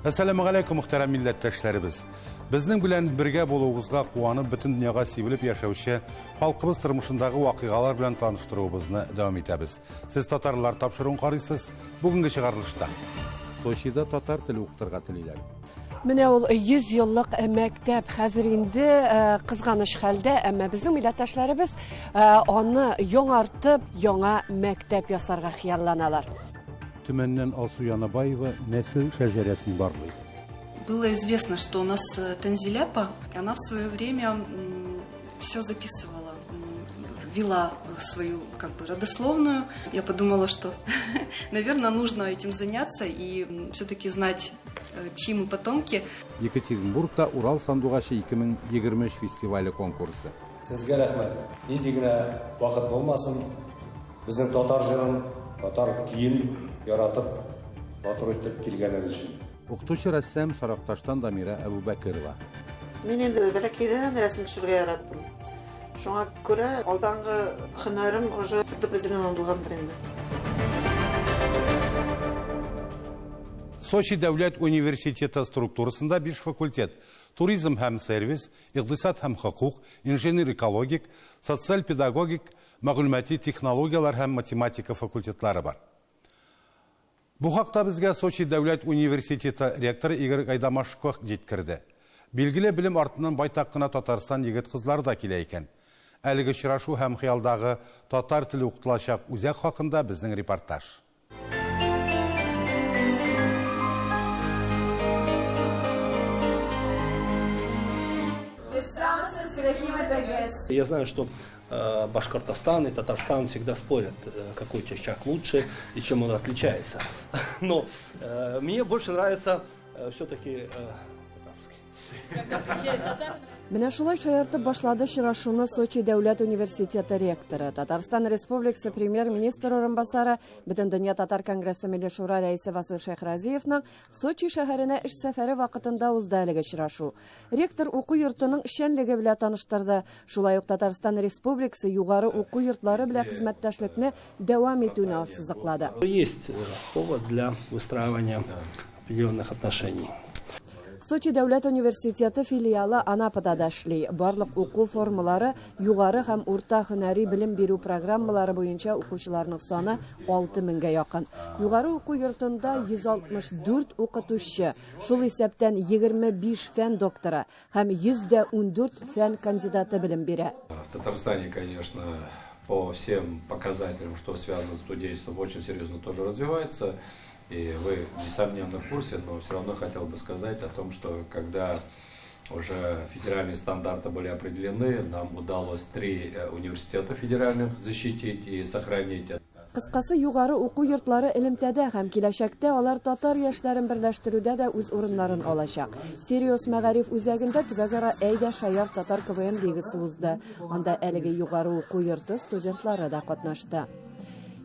Assalamu alaikum muhtaram milletteşlerimiz. Bizning bilan birga bo'lug'ingizga quvonib, butun dunyoga sevilib yashovchi xalqimiz turmushidagi voqealar bilan tanishtiruvimizni davom etamiz. Siz tatarlar topshiriq qaraysiz. Bugungi chiqarilishda Sochida tatar tili o'qitirga tilaylar. Менә ул 100 еллык мәктәп хәзер инде кызганыч хәлдә, әмма безнең милләттәшләребез аны яңартып, яңа мәктәп ясарга хыялланалар. Төмәннән Алсу Янабаева нәсел шәҗәрәсен барлый. Было известно, что у нас Танзиляпа, она в свое время все записывала, вела свою родословную. Я подумала, что, наверное, нужно этим заняться и все-таки знать, чьи мы потомки. Екатеринбургта Урал сандугашы 2023 фестивале конкурсы. Сезгә рәхмәт. Нинди генә вакыт булмасын, безнең татар җырын, татар кием яратып, матур итеп килгәнегез өчен. Укытучы рәссам Сарыкташтан Дамира Әбүбәкерова. Мин инде бәләкәйдән рәсем төшерергә яратам. Шуңа күрә алдангы һөнәрем уже диплом булгандыр инде. Сочи дәүләт университеты структурасында 5 факультет: туризм һәм сервис, икътисад һәм хукук, инженер экологик, социаль педагогик, мәгълүмати технологиялар һәм математика факультетлары бар. Бу хакта безгә Сочи дәүләт университеты ректоры Игорь Гайдамашев җиткерде. Билгеле белем артыннан байтак кына Татарстан егет-кызлары да килә икән. Әлеге очрашу һәм хыялдагы татар теле укытылачак үзәк хакында безнең репортаж. Я знаю, что Башкортостан и Татарстан всегда спорят, какой чачак лучше и чем он отличается. Но мне больше нравится все-таки татарский. Менә шулай шаяртып башлады очрашуны Сочи дәүләт университеты ректоры, Татарстан Республикасы премьер-министр орынбасары, Бөтен дөнья татар конгрессы милли шура рәисе Васил Шәйхразиевның Сочи шәһәренә эш сәфәре вакытында узды әлеге очрашу. Ректор уку йортының эшчәнлеге белән таныштырды. Шулай ук Татарстан Республикасы югары уку йортлары белән хезмәттәшлекне дәвам итүне ассызыклады. Есть повод для выстраивания определенных отношений. Сочи дәүләт университеты филиалы Анапада да эшли. Барлык уку формалары югары һәм урта һөнәри белем бирү программалары буенча укучыларның саны 6000-гә якын. Югары уку йортында 164 укытучы, шул исәптән 25 фән докторы һәм 114 фән кандидаты белем бирә. В Татарстане, конечно, по всем показателям, что связано с студенчеством, очень серьезно тоже развивается. И вы, несомненно, в курсе, но все равно хотел бы сказать о том, что когда уже федеральные стандарты были определены, нам удалось 3 университета федеральных защитить и сохранить. Кыскасы югары уку йортлары элемтәдә һәм киләчәктә алар татар яшьләрен берләштерүдә дә үз урыннарын алачак. Serios мәгариф үзәгендә төбәгара әйдә шаяр татар КВН лигасы узды. Анда әлеге югары уку йорты студентлары да катнашты.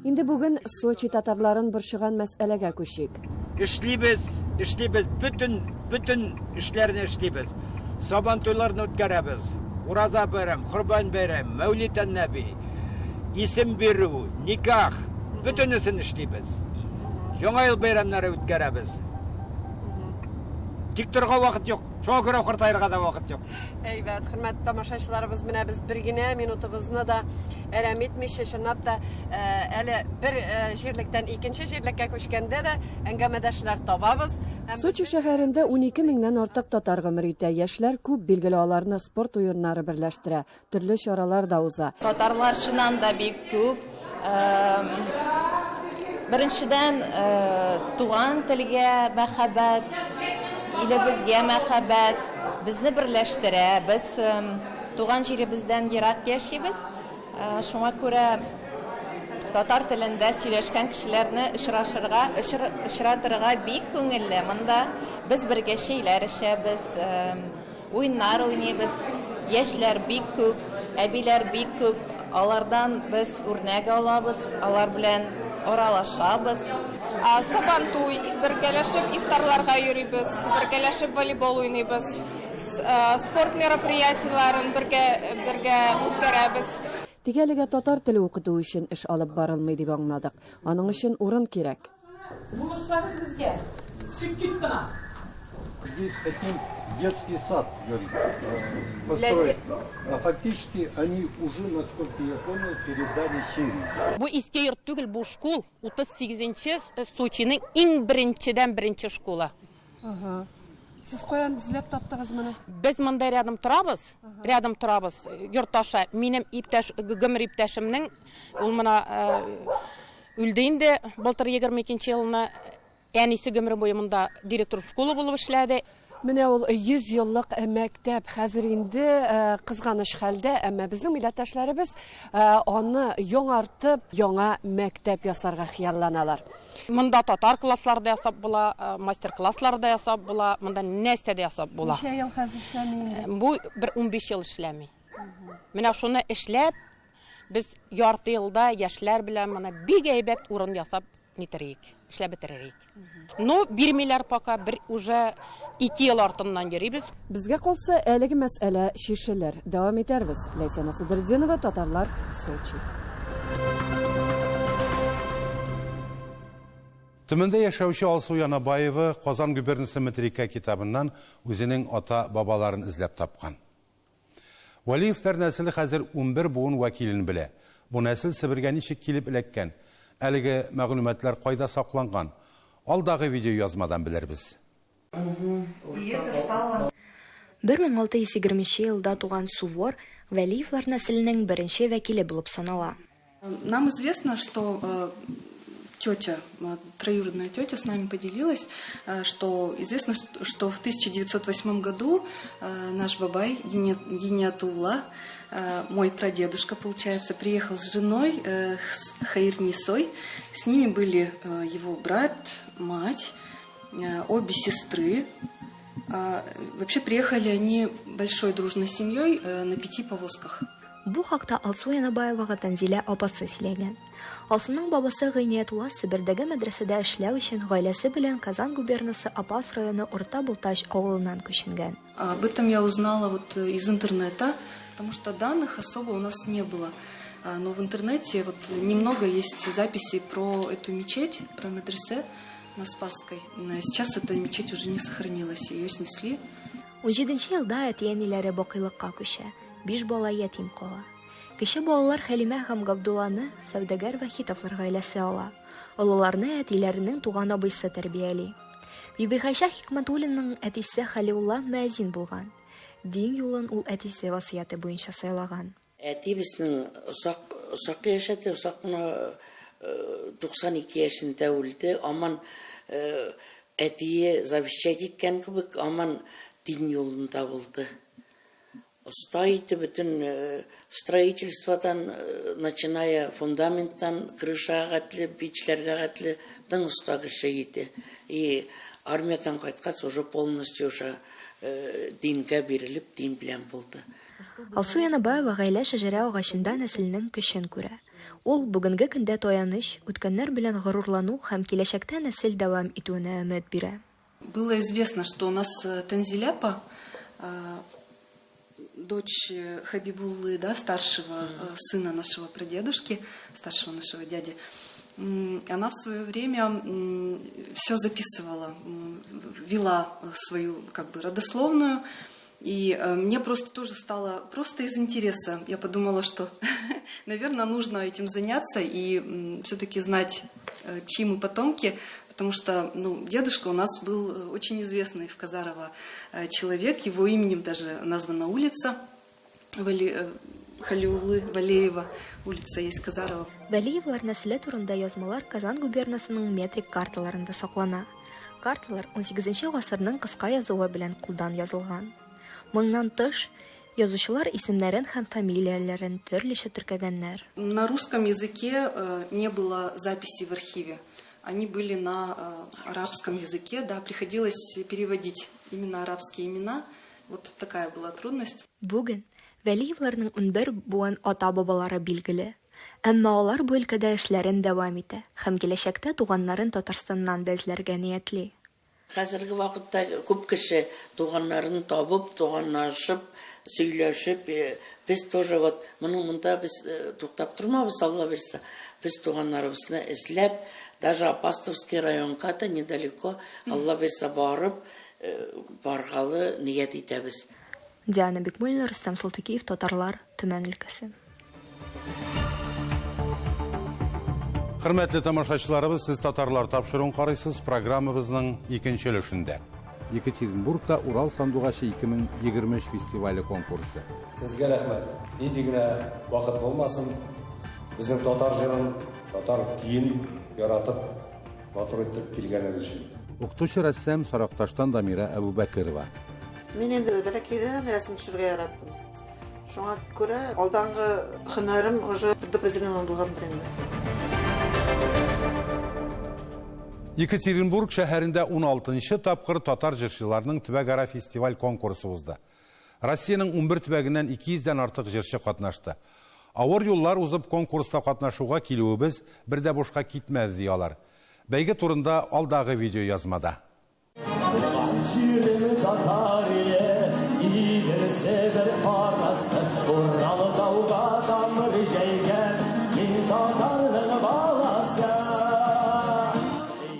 Инде бүген Сочи татарларын борчыган мәсьәләгә күчик. Эшлибез, бүтән эшләрне эшлибез. Сабан туйларны үткәрәбез. Ураза бәйрәм, Курбан бәйрәм, Мәүлид ан-Наби, исем бирү, никах, бүтәнесен эшлибез. Яңа ел бәйрәмнәре үткәрәбез. Тик торга вакыт юк. Шуңа күрә картайырга да вакыт юк. Әйбәт, хөрмәтле тамашачыларыбыз, менә без бер генә минутыбызны да әрәм итмичә чынлап да әле бер җирлектән икенче җирлеккә күчкәндә дә әңгәмәдәшләр табабыз. Сочи шәһәрендә 12 меңнән артык татар гомер итә. Яшьләр күп, билгеле, аларны спорт уеннары берләштерә. Төрле чаралар да уза. Татарлар чыннан да бик күп. Беренчедән туган телгә мәхәббәт, илебезгә мәхәббәт, безне берләштерә. Без туган җиребездән ерак яшибез. Шуңа күрә татар телендә сөйләшкән кешеләрне очратырга бик күңелле. Монда без бергә шәйләр эчәбез, уеннар уйныйбыз. Яшьләр бик күп, әбиләр бик күп. Алардан без үрнәк алабыз, алар белән аралашабыз. Сабан туй, бергәләшеп ифтарларга йөрибез, бергәләшеп волейбол уйныйбыз. Спорт мероприятиеләрен бергә үткәрәбез. Тигәлегә татар теле укыту өчен эш алып барылмый дип аңладык. Аның өчен урын кирәк. Булышсагыз безгә, чик-чик кына. здесь хотим детский сад построить. А фактически они уже, насколько я понял, передали Сирии. Bu eski yurt түгел, bu школ 38-нче Сочиның иң беренче школа. Сіз қоян ізлеп таптыңыз мұны? Biz монда рядом торабыз, йортташа. Минем гомер иптәшемнең ул моны үлде инде, былтыр 22-нче елны әнисе гомер буе монда директор школы булып эшләде. Менә ул 100 еллык мәктәп хәзер инде кызганыч хәлдә, әмма безнең милләттәшләребез аны яңартып, яңа мәктәп ясарга хыялланалар. Монда татар класслары да ясап була, мастер-класслар да ясап була, монда нәрсә дә ясап була. Ничә ел хәзер эшләми инде? Бу 15 ел эшләми. Менә шуны эшләп, без ярты елда яшьләр белән моны бик әйбәт урын ясап нитерик, эшләп бетерерик. Но бирмиләр пока, уже 2 ел артыннан йөрибез. Безгә калса, әлеге мәсьәлә шишелер. Дәвам итәрбез. Ләйсән Асадырдинова, Татарлар, Сочи. Төмендә яшәүче Алсу Янабаева Казан губернасы Метрика китабыннан үзенең ата-бабаларын эзләп тапкан. Вәлиевләр нәселе хәзер 11 буын вәкилен белә. Бу нәсел Себергә ничек килеп эләккән? Әлеге мәгълүматлар кайда сакланган? Алдагы видео язмадан белербез. 1620 елда туган Сувор Вәлиевлар нәселенең беренче вәкиле булып санала. Нам известно, что тетя, троюродная тетя с нами поделилась, что известно, что в 1908 году наш бабай Гениатулла, мой прадедушка, получается, приехал с женой, с Хаирнисой. С ними были его брат, мать, обе сестры. Вообще приехали они большой дружной семьей на 5 повозках. Бу хакта Алсу Янабаевага Танзилә апасы сөйләгән. Алсуның бабасы Гыйниятулла Себердәге мәдрәсәдә эшләү өчен гаиләсе белән Казан губернасы Апас районы Урта Булташ авылыннан күченгән. Об этом я узнала вот из интернета, потому что данных особо у нас не было. Но в интернете вот немного есть записей про эту мечеть, про медресе на Спасской. Сейчас эта мечеть уже не сохранилась, ее снесли. 17 елда әти-әниләре бакыйлыкка күчә. 5 бала ятим кала. Кече балалар Хәлимә һәм Габдулланы сәүдәгәр Вахитовлар гаиләсе ала. Олыларны әтиләренең туган абыйсы тәрбияли. Биби Хәйшә Хикмәтуллинның әтисе Хәлиулла мөәзин булган. Дин юлын ул әтисе васыяты буенча сайлаган. Әти безнең усак яшәде, усакны 92 яшендә үлде. Аман әтие завещать иткән кебек, аман дин юлында булды. Стоит bütün строительстводан, начиная фундаменттан, крышага гәтле, бичләргә гәтле, дан уста кеше иде. И армиядан кайткач уже полностью уже дингә бирелеп, дин белән булды. Алсу Янабаева гаилә шәҗәрә агачында нәселнең көчен күрә. Ул бүгенге көндә таяныч, үткәннәр белән горурлану һәм киләчәктә нәсел дәвам итүенә өмет бирә. Было известно, что у нас Танзиляпа, дочь Хабибуллы, да, старшего сына нашего прадедушки, старшего нашего дяди, она в свое время все записывала, вела свою как бы родословную, и мне просто тоже стало просто из интереса. Я подумала, что, наверное, нужно этим заняться и все-таки знать, чьи мы потомки, потому что дедушка у нас был очень известный в Казарово человек, его именем даже названа улица Халиуллы Валеева, улица есть Казарова. Валеевлар нәселе турында язмалар Казан губернасының метрик карталарында саклана. Карталар 18 гасырның кыска язуы белән кулдан язылган. Моннан тыш, язучылар исемнәрен һәм фамилияләрен төрлечә теркәгәннәр. На русском языке не было записей в архиве. Они были на арабском языке, да, приходилось переводить именно арабские имена. Вот такая была трудность. Бүген Вәлиевларның 11 буын ата-бабалары билгеле. Әмма алар бу өлкәдә эшләрен дәвам итә һәм киләчәктә туганнарын Татарстаннан да эзләргә ниятли. Хәзерге вакытта күп кеше туганнарын табып, туганнашып, сөйләшеп, без тоже вот моның монда без туктап тормабыз, Алла берсе. Без туганнарыбызны эзләп, даже Апостовский районга да недалеко, Алла берсе барып, баргалы ният итәбез. Диана Бекмуллина, Рустам Салтыкиев, Татарлар, Төмән өлкәсе. Хөрмәтле тамашачыларыбыз, сез татарлар тапшыруын карыйсыз программабызның икенче өлешендә. Екатеринбургта Урал сандугачы 2023 фестивале конкурсы. Сезгә рәхмәт. Нинди генә вакыт булмасын, безнең татар җырын, татар киен яратып, матур итеп килгәнегез өчен. Укытучы рәссам Сарыкташтан Дамира Әбүбәкерова. Мин инде бәләкәйдән рәсем төшерергә яраттым. Шуңа күрә алдангы һөнәрем уже допределенный булган инде. Екатеринбург шәһәрендә 16-нчы тапкыр татар җырчыларының төбәк-ара фестиваль конкурсы узды. Россиянең 11 төбәгеннән 200-дән артык җырчы катнашты. Авыр юллар узып конкурста катнашуга килүебез бер дә бушка китмәде диялар. Бәйге турында алдагы видео язмада.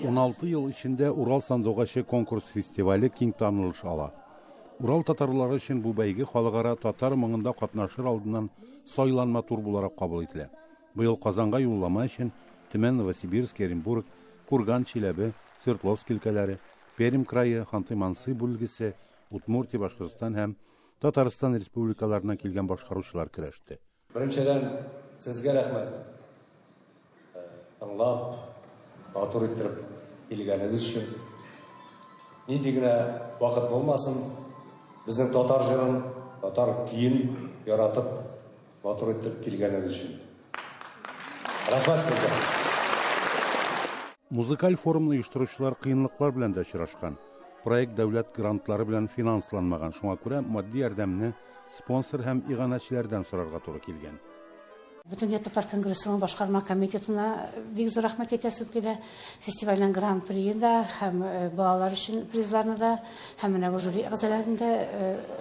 Он 16 ел içinde Урал сандугачы конкурс фестивале киң танылыш ала. Урал татарлары өчен бу бәйге халыкара татар моңында катнашыр алдыннан сайланма тур буларак кабул ителә. Быел Казанга юллама өчен Төмән, Новосибирск, Оренбург, Курган, Чиләбе, Свердловск өлкәләре, Пермь крае, Ханты-Мансый бүлгесе, Удмуртия, Башкортстан һәм Татарстан республикаларынан килгән башкаручылар көрәште. Беренчедән, сезгә рәхмәт. Аңлап, матур итеп килгәнегез өчен. Нинди генә вакыт булмасын, безнең татар җырын, татар киен яратып, матур итеп килгәнегез өчен. Рәхмәт сезгә. Музыкаль форумны оештыручылар кыенлыклар белән дә очрашкан. Проект дәүләт грантлары белән финансланмаган. Шуңа күрә матди ярдәмне спонсор һәм иганәчеләрдән сорарга туры килгән. Бөтен татар конгрессының башкарма комитетына бик зур рәхмәт әйтәсем килә. Фестивальнең гран-приенда һәм балалар өчен призларны да, һәм менә бу жюри әгъзаларын да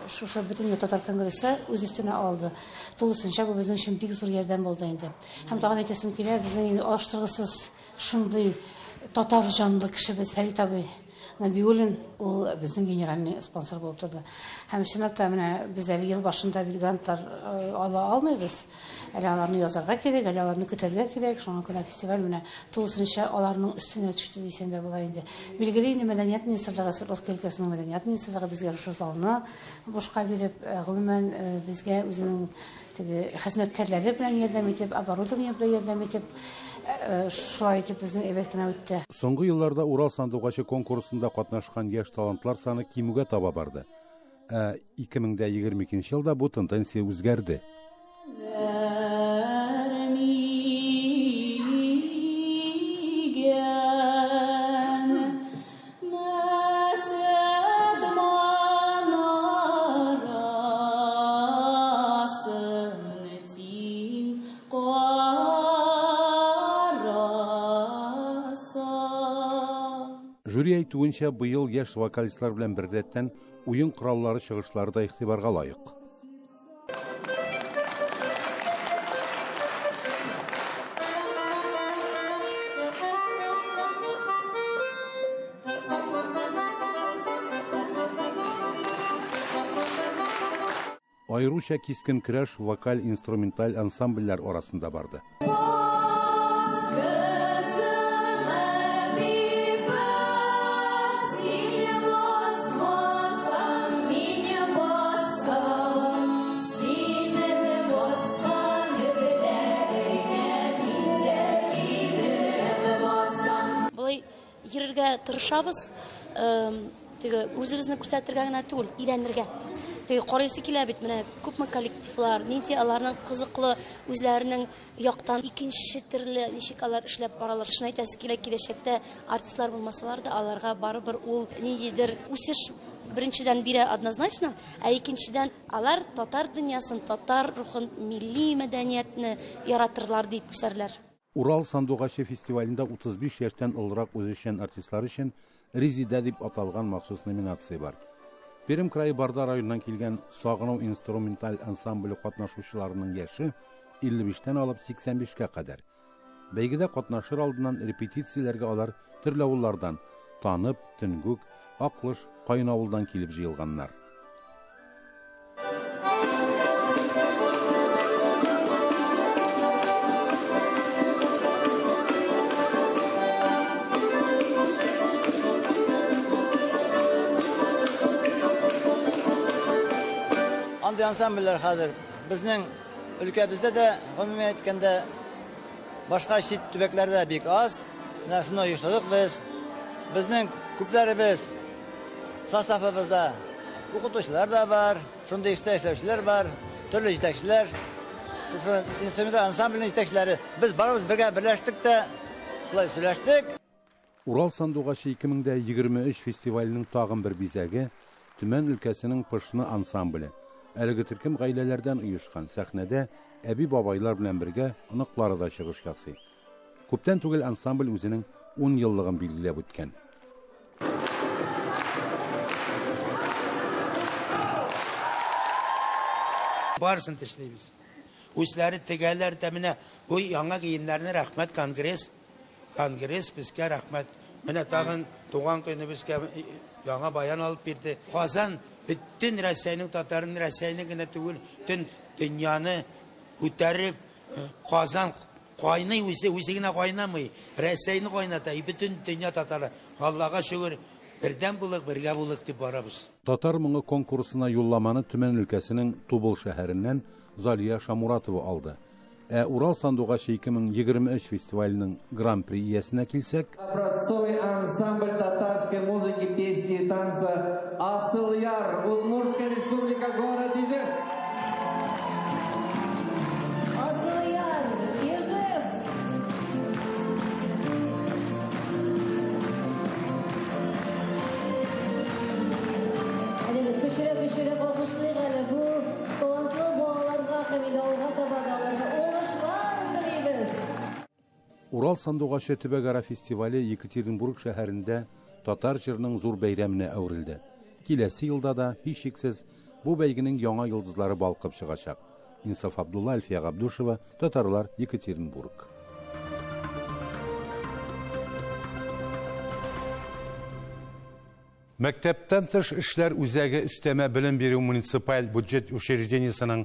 шушы бөтен татар конгрессы үз өстенә алды. Тулысынча бу безнең өчен бик зур ярдәм булды инде. Һәм тагын әйтәсем килә, безнең алыштыргысыз шундый татар җанлы кешебез Фәрит абый Набиуллин, ул безнең генеральный спонсор булып торды. Һәм чынлапта менә без әле ел башында бит грантлар ала алмыйбыз. Әле аларны язарга кирәк, әле аларны көтәргә кирәк. Шуңа күрә фестиваль менә тулысынча аларның өстенә төште дисәң дә була инде. Билгеле инде мәдәният министрлыгы, Свердловск өлкәсенең мәдәният министрлыгы безгә шушы залны бушка биреп, гомумән безгә үзенең теге хезмәткәрләре белән ярдәм итеп, оборудование белән ярдәм итеп, шулай итеп безнең әйбәт кенә үтте. Соңгы елларда Урал сандугачы конкурсында катнашкан яшь талантлар саны кимүгә таба барды. 2022 елда бу тенденция үзгәрде. Жюри әйтүенчә, быел яшь вокалистлар белән бердәттән уен кораллары чыгышлары да игътибарга лаек. Айруча кискен көрәш вокаль-инструменталь ансамбльләр арасында барды. Йөрергә тырышабыз, үзебезне күрсәтергә генә түгел, өйрәнергә. Карыйсы килә бит менә күпме коллективлар, нинди аларның кызыклы үзләренең яктан икенче төрле ничек алар эшләп баралар. Шуны әйтәсе килә, киләчәктә артистлар булмасалар да, аларга барыбер ул ниндидер үсеш беренчедән бирә однозначно, ә икенчедән алар татар дөньясын, татар рухын, милли мәдәниятне яратырлар дип үсәрләр. Урал сандугачы фестивалендә 35 яшьтән олырак үзешчән артистлар өчен Резида дип аталган махсус номинация бар. Пермь крае Барда районунан килгән Сагынау инструменталь ансамбле катнашучыларының яше 55-тән алып 85-кә кадәр. Бәйгедә катнашыр алдыннан репетицияләргә алар төрле авыллардан Танып, Төнгүк, Аклыш, Кайнавылдан килеп җыелганнар. Андый ансамбльләр хәзер безнең өлкәбездә дә гомумән әйткәндә башка чит төбәкләрдә бик аз. Менә шуны оештырдык без. Безнең күпләребез составыбызда укытучылар да бар, шундый эштә эшләүчеләр бар, төрле җитәкчеләр, шушы инструмент ансамбльнең җитәкчеләре. Без барыбыз бергә берләштек тә, шулай сөйләштек. Урал сандугачы 2023 фестиваленең тагын бер бизәге Төмән өлкәсенең Пышны ансамбле. Әлеге төркем гаиләләрдән оешкан сәхнәдә әби-бабайлар белән бергә оныклары да чыгыш ясый. Күптән түгел ансамбль үзенең 10 еллыгын билгеләп үткән. Барысын тешлейбез. Үзләре тегәләр тәменә бу яңа киемнәрне рәхмәт конгресс безгә рәхмәт. Менә тагын туган көне безгә яңа баян алып бирде. Казан bütün Рәсәйнең татарын Рәсәйнең генә түгел, bütün дөньяны күтәреп Казан кайный үзе генә кайнамый, Рәсәйне кайната, bütün дөнья татары. Аллага шүгыр, бердән булык, бергә булык дип барабыз. Татар моңы конкурсына юлламаны Төмән өлкәсенең Тубыл шәһәреннән Залия Шамуратова алды. Урал сандугачы 2023 фестиваленең гран-при иясенә килсәк, образцовый ансамбль татарской музыки, песни и танца Асыл Яр, Удмуртская республика, город Ижевск. Асыл Яр, Ижевск. Көчерәк алкышлыйк әле бу талантлы балаларга һәм идеалга табадаларга уңышлар телибез. Урал сандугачы төбәкара фестивале Екатеринбург шәһәрендә татар җырының зур бәйрәменә әверелде. Киләсе елда да һичшиксез бу бәйгенең яңа йолдызлары балкып чыгачак. Инсаф Абдулла, Альфия Габдушева, Татарлар, Екатеринбург. Мәктәптән тыш эшләр үзәге өстәмә белем бирү муниципаль бюджет учреждениесенең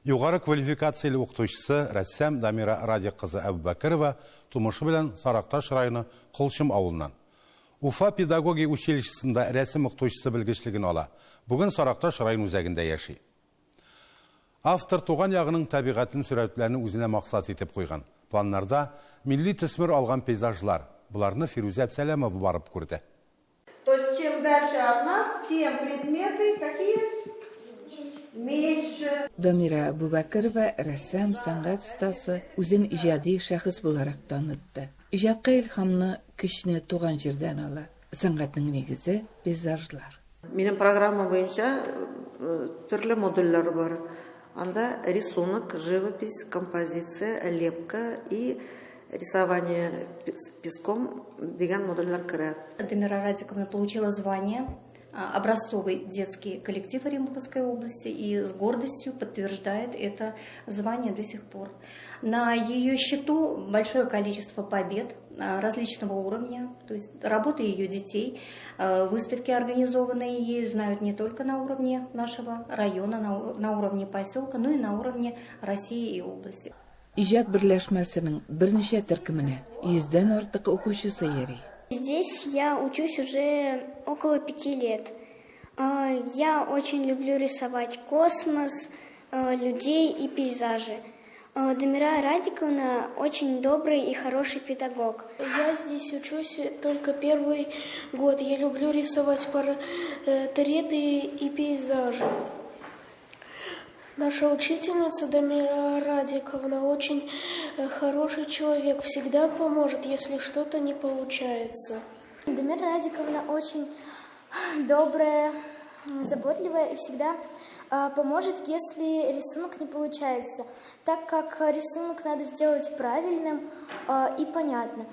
югары квалификацияле укытучысы рәссам Дамира Радик кызы Әбүбәкерова тумышы белән Саракташ районы Кылчым авылыннан. Уфа педагогия училищесында рәсем укытучысы белгечлеген ала. Бүген Саракташ район үзәгендә яши. Автор туган ягының табигатен сүрәтләрне үзенә максат итеп куйган. Планнарда милли төсмер алган пейзажлар. Буларны Фируза Әбсәләмова барып күрде. То есть чем дальше от нас, тем предметы какие меньше. Дамира Әбүбәкерова рәссам, сәнгать стасы үзен иҗади шәхес буларак танытты. Иҗатка илһамны кешне туган җирдән ала. Сәнгатьнең нигезе пейзажлар. Минем программа буенча төрле модульләр бар. Анда рисунок, живопись, композиция, лепка и рисование песком дигән модульләр керә. Дамира Радиковна получила звание образцовый детский коллектив Оренбургской области и с гордостью подтверждает это звание до сих пор. На ее счету большое количество побед различного уровня, то есть работы ее детей, выставки, организованные ею, знают не только на уровне нашего района, на уровне поселка, но и на уровне России и области. Иҗат берләшмәсенең берничә төркеменә 100-дән артык укучысы йөри. Здесь я учусь уже около 5 лет. Я очень люблю рисовать космос, людей и пейзажи. Дамира Радиковна очень добрый и хороший педагог. Я здесь учусь только 1 год. Я люблю рисовать портреты и пейзажи. Наша учительница Дамира Радиковна очень хороший человек, всегда поможет, если что-то не получается. Дамира Радиковна очень добрая, заботливая и всегда поможет, если рисунок не получается, так как рисунок надо сделать правильным и понятным.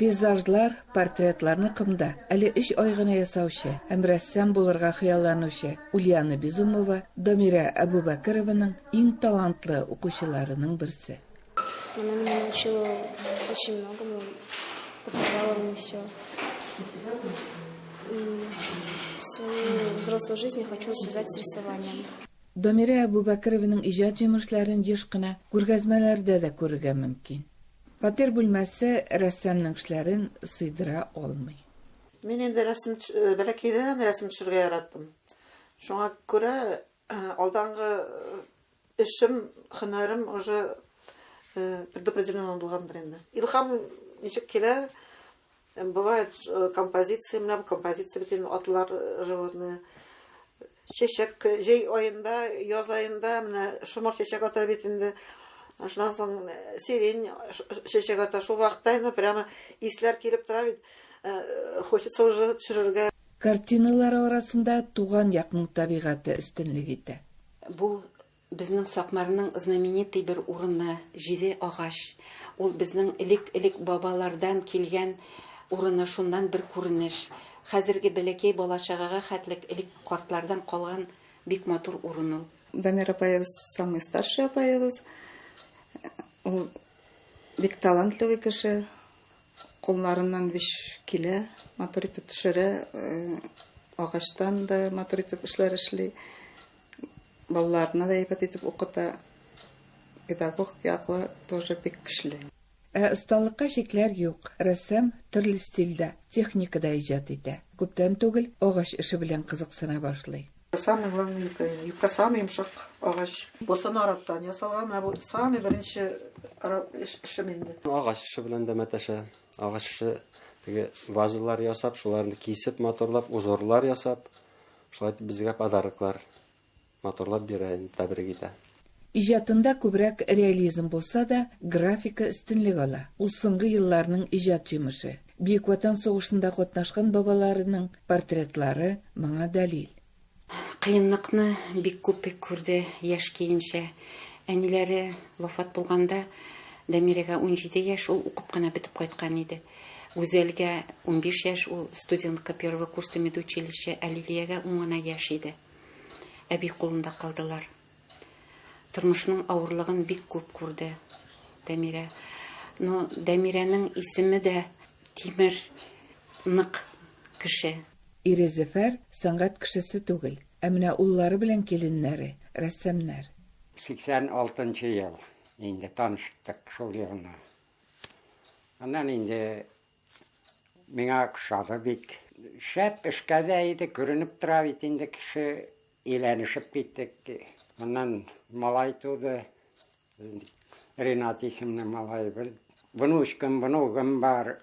Пейзажлар, портретларны кымда, әле 3 ай гына ясаучы, һәм рәссам булырга хыялланучы Ульяна Безумова Дамира Абубакырованың иң талантлы укучыларының берсе. Она меня научила очень многому, показала мне все. Свою взрослую жизнь я хочу связать с рисованием. Дамира Абубакырованың иҗат җимешләрен еш кына күргәзмәләрдә дә күрергә мөмкин. Фатир бүлмәсе рәссамның эшләрен сыйдыра алмый. Мен инде бәләкәйдән рәсем төшерергә яраттым. Шуңа күрә алдангы эшем, һөнәрем уже предопределенно булгандыр инде. Илһам ничек килә? Бывает композиция, менә бу композиция бит атлар, животные. Чәчәк җәй аенда, яз аенда менә шомар чәчәк ата бит инде. Шуннан соң сирень чәчәк ата, шул вакытта прямо исләр килеп тора бит. Хочется уже төшерергә. Картиналар арасында туган якның табигаты өстенлек итә. Бу безнең Сакмарның знаменитый бер урыны, җиде агач. Ул безнең элек бабалардан килгән урыны, шуннан бер күренеш. Хәзерге бәләкәй балачагага хәтлек элек картлардан калган бик матур урын ул. Дамира апаебыз самый старший апаебыз. Ул бик талантлы кеше. Кулларыннан биш килә, матур итеп төшерә, агачтан да матур итеп эшләр эшли. Балаларына да әйбәт итеп укыта. Педагог яклы тоже бик көчле. Осталыкка шикләр юк. Рәссам төрле стильдә, техникада иҗат итә. Күптән түгел агач эше белән кызыксына башлый. Самый главный юбка, самый йомшак агач. Босан араттан ясалган, бу самый беренче эшем инде. Агач эше белән дә мәтәшә. Агач эше теге вазалар ясап, шуларны кисеп, моторлап, узорлар ясап, шулай безгә подароклар моторлап бирә, тәбрик итә. Иҗатында күбрәк реализм булса да, графика өстенлек ала. Ул соңгы елларның иҗат җимеше. Бөек Ватан сугышында катнашкан бабаларының портретлары моңа дәлил. Кыенлыкны бик күп күрде яшь киенчә. Әниләре вафат булганда Дамирәгә 17 яшь, ул укып кына бетеп кайткан иде. Үзәлгә 15 яшь, ул студентка первый курста медучилище, ә Лилиягә 10 гына яшь иде. Әби кулында калдылар. Тормышның авырлыгын бик күп күрде Дамира. Но Дамирәнең исеме дә Тимер, нык кеше. Ире Зәфәр сәнгать кешесе түгел, ә менә уллары белән киленнәре, рәссамнар. 86 ел инде таныштык шул елны. Аннан инде миңа ошады бик. Шәп эшкә дә иде, күренеп тора бит инде кеше, өйләнешеп киттек. Аннан малай туды, Ренат исемле малай. Внучкам бар.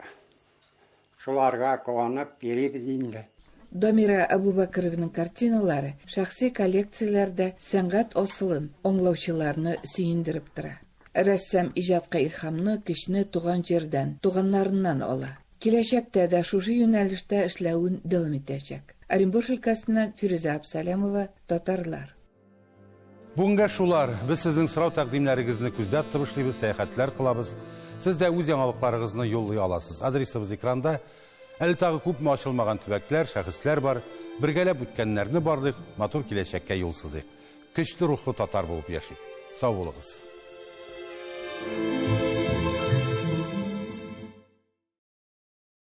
Шуларга куанып йөрибез инде. Дамира Абубакырованың картиналары шәхси коллекцияләрдә сәнгать асылын аңлаучыларны сөендереп тора. Рәссам иҗатка илһамны көчне туган җирдән, туганнарыннан ала. Киләчәктә дә шушы юнәлештә эшләвен дәвам итәчәк. Оренбург өлкәсеннән Фируза Абсалямова, Татарлар. Бүгенге шулар. Без сезнең сорау тәкъдимнәрегезне күздә тотып эшлибез, сәяхәтләр кылабыз. Сез дә үз яңалыкларыгызны юллый аласыз. Адресыбыз экранда. Әле тагы күпме ачылмаган төбәкләр, шәхесләр бар. Бергәләп үткәннәрне барлык, матур киләчәккә юл сызыйк. Көчле рухлы татар булып яшик. Сау булыгыз.